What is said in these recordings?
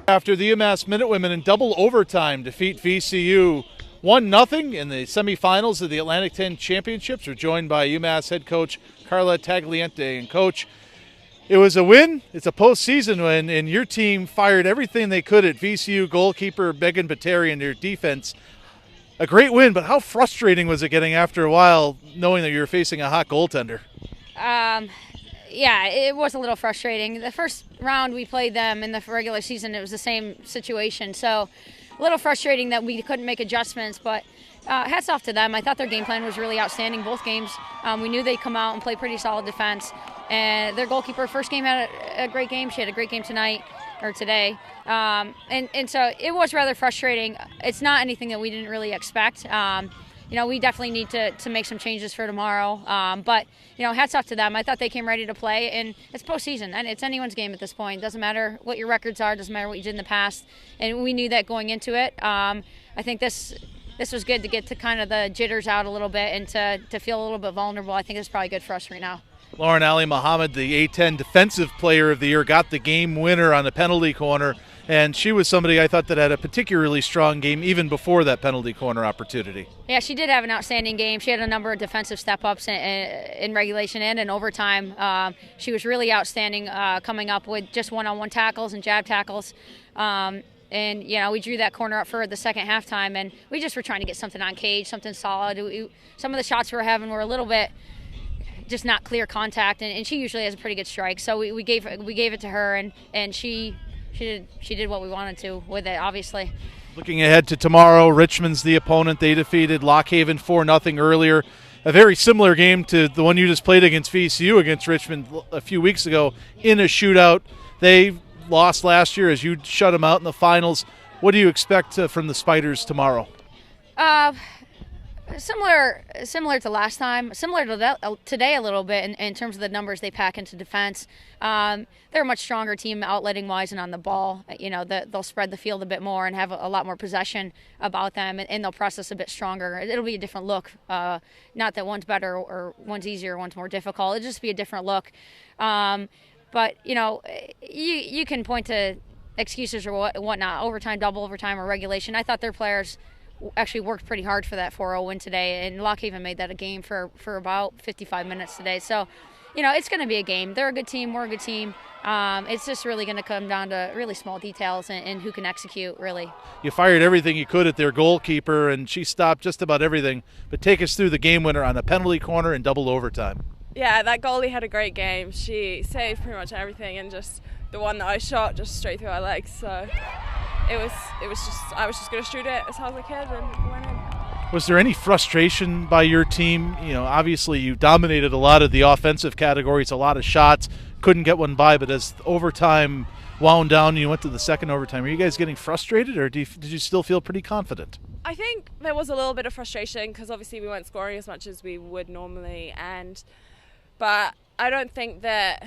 After the UMass Minutewomen in double overtime defeat VCU 1-0 in the semifinals of the Atlantic 10 Championships, we're joined by UMass head coach Carla Tagliente. And coach, it was a win. It's a postseason win, and your team fired everything they could at VCU goalkeeper Megan Bateri and their defense. A great win, but how frustrating was it getting after a while knowing that you were facing a hot goaltender? Yeah, it was a little frustrating. The first round we played them in the regular season, it was the same situation. So a little frustrating that we couldn't make adjustments, but hats off to them. I thought their game plan was really outstanding both games. We knew they'd come out and play pretty solid defense. And their goalkeeper, first game, had a great game. She had a great game today. And so it was rather frustrating. It's not anything that we didn't really expect. We definitely need to make some changes for tomorrow. But hats off to them. I thought they came ready to play, and it's postseason, and it's anyone's game at this point. Doesn't matter what your records are, doesn't matter what you did in the past, and we knew that going into it. I think this was good to get to kind of the jitters out a little bit and to feel a little bit vulnerable. I think it's probably good for us right now. Lauren Allymohamed, the A-10 Defensive Player of the Year, got the game winner on the penalty corner, and she was somebody I thought that had a particularly strong game even before that penalty corner opportunity. Yeah, she did have an outstanding game. She had a number of defensive step-ups in regulation and in overtime. She was really outstanding coming up with just one-on-one tackles and jab tackles. And we drew that corner up for the second halftime, and we just were trying to get something on cage, something solid. Some of the shots we were having were a little bit just not clear contact, and she usually has a pretty good strike. So we gave it to her, and she did what we wanted to with it, obviously. Looking ahead to tomorrow, Richmond's the opponent. They defeated Lock Haven 4-0 earlier. A very similar game to the one you just played against VCU against Richmond a few weeks ago in a shootout. They lost last year as you shut them out in the finals. What do you expect from the Spiders tomorrow? Similar to last time, similar to today a little bit in terms of the numbers they pack into defense. They're a much stronger team outletting-wise and on the ball. They'll spread the field a bit more and have a lot more possession about them, and they'll press us a bit stronger. It'll be a different look. Not that one's better or one's easier or one's more difficult. It'll just be a different look. But you can point to excuses or whatnot, overtime, double overtime, or regulation. I thought their players actually worked pretty hard for that 4-0 win today, and Lock Haven made that a game for about 55 minutes today. So, it's going to be a game. They're a good team. We're a good team. It's just really going to come down to really small details and who can execute, really. You fired everything you could at their goalkeeper, and she stopped just about everything. But take us through the game winner on the penalty corner in double overtime. Yeah, that goalie had a great game. She saved pretty much everything, and just the one that I shot just straight through her legs. So I was just going to shoot it as hard as I could and went in. Was there any frustration by your team? Obviously you dominated a lot of the offensive categories, a lot of shots, couldn't get one by, but as overtime wound down and you went to the second overtime, are you guys getting frustrated, or did you still feel pretty confident? I think there was a little bit of frustration because obviously we weren't scoring as much as we would normally, but I don't think that,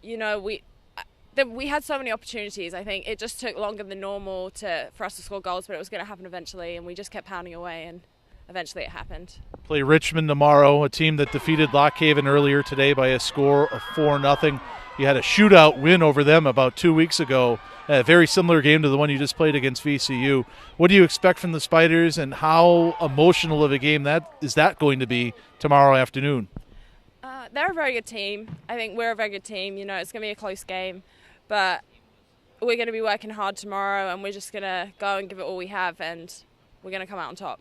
we had so many opportunities. I think it just took longer than normal for us to score goals, but it was going to happen eventually, and we just kept pounding away, and eventually it happened. Play Richmond tomorrow, a team that defeated Lock Haven earlier today by a score of 4-0. You had a shootout win over them about 2 weeks ago, a very similar game to the one you just played against VCU. What do you expect from the Spiders, and how emotional of a game is that going to be tomorrow afternoon? They're a very good team. I think we're a very good team. It's going to be a close game. But we're going to be working hard tomorrow, and we're just going to go and give it all we have, and we're going to come out on top.